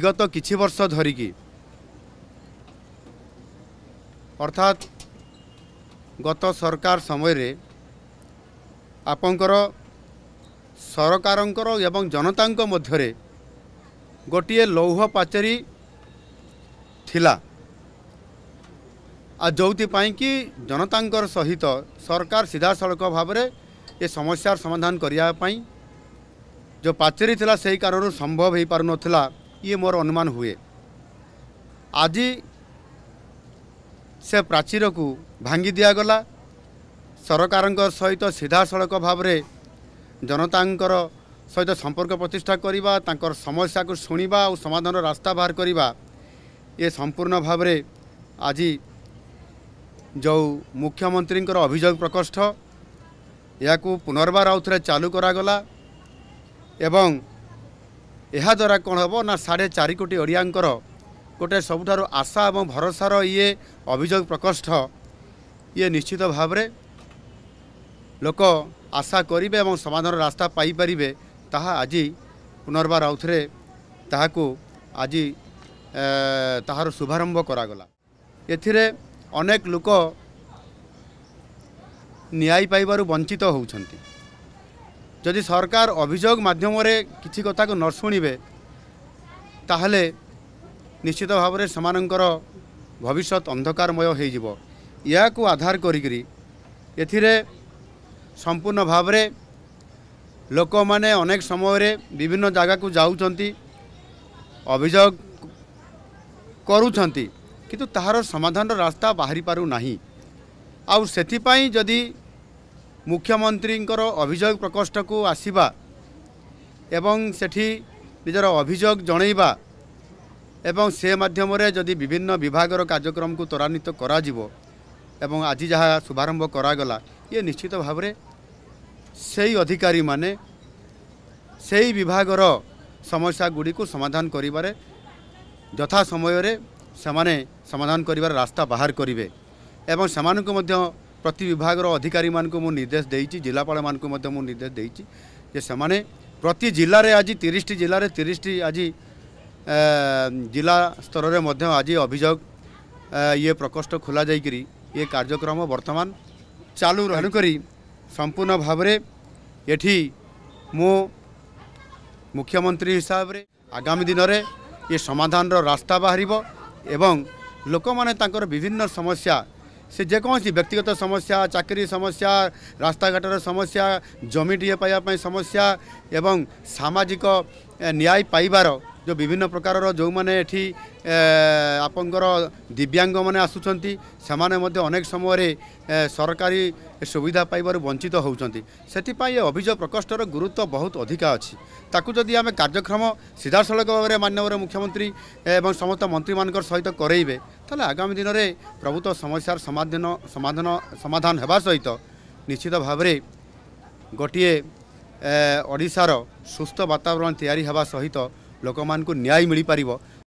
विगत किछि वर्ष धरिकी अर्थात गत सरकार समय रे आपंकर सरकारंकर एवं जनतांक मध्यरे गोटे लौह पाचेरी थिला आ जोपाई कि जनतांकर सहित सरकार सीधा सड़क भाव में ये समस्यार समाधान करने जो पाचेरी थिला सही कारण संभव हो पार नथिला ये मोर अनुमान हुए। आज से प्राचीर को भांगी दिगला सरकार सहित सीधा सड़क भाव में जनतांकर सहित संपर्क प्रतिष्ठा करवा तांकर समस्या को शुणा और समाधान रास्ता बाहर करवा ये संपूर्ण भाव में आज जो मुख्यमंत्री अभियोग प्रकोष्ठ या पुनर्बार आउ थे चालू करागला एवं यह द्वारा कौन हम ना 4.5 कोटी ओडियांकर गोटे सबुठारु आशा और भरोसार ये अभियोग प्रकोष्ठ ये निश्चित भाव में लोक आशा करेंगे और समाधान रास्ता पाइपर ताहा आज पुनर्बार आउ थे ताहाकू आज ताहार शुभारंभ करागला। एथिरे अनेक लोक न्याय पाइबारु वंचित होउछंती। जदि सरकार अभियोग माध्यम किसी कथा को न शुणिबे ताहले निश्चित भाव में समानंकर भविष्य अंधकारमय हो जिवो। या को आधार करिकरी एथिरे संपूर्ण भाव में लोक माने अनेक समय रे विभिन्न जगह को जाउछंती अभियोग करूछंती किंतु ताहार समाधान रास्ता बाहरी पारु नाही। आउ सेथिपाई जदि मुख्यमंत्रींकर अभियोग प्रकोष्ठ को आसीबा एवं सेठी निजर अभियोग जणैबा एवं से माध्यम रे जदि विभिन्न विभागर कार्यक्रम को त्वरान्वित करा जिवो एवं आज जहाँ शुभारंभ करागला ये निश्चित भाव में सही अधिकारी माने सही विभागर समस्या गुड़ी को समाधान करिबारे यथा समय रे समाने समाधान करिबार रास्ता बाहर करिवे एवं समानकु मध्य प्रति विभागर अधिकारी मानकु मु निर्देश देइछि जिलापाल मानकु मध्य मु निर्देश देइछि जे समाने प्रति जिल्ला रे आज 30 टी जिल्ला रे 30 टी आज जिला स्तर रे मध्य आज अभियोग ये प्रकोष्ठ खोला जाइकरी ये कार्यक्रम वर्तमान चालू रहनु करी संपूर्ण भाव में एठी मो मुख्यमंत्री हिसाब रे आगामी दिन रे ये समाधान रो रास्ता बाहरिबो एवं लोक माने तांकर विभिन्न समस्या से जेकोसी व्यक्तिगत समस्या चाकरी समस्या रास्ता घाटर समस्या जमी टीए पाइबा समस्या एवं सामाजिक न्याय पाइबार जो विभिन्न प्रकार जो माने एठी आपंकर दिव्यांग माने आसुचंती समाने मध्य अनेक समय रे सरकारी सुविधा पाइबार वंचित होउचंती। सेतिपाई अभियोग प्रकोष्ठर गुरुत्व बहुत अधिका अछि। ताकू जदि आमे कार्यक्रम सीधा सड़क भाव माननीय मुख्यमंत्री एवं समस्त मंत्री मानकर सहित करेइबे ताले आगामी दिन में प्रभुत्व समस्यार समाधान हेबा सहित निश्चित भाव में गोटे ओडिशार सुस्थ वातावरण तैयारी हेबा सहित लोक मान को न्याय मिल पारिबो।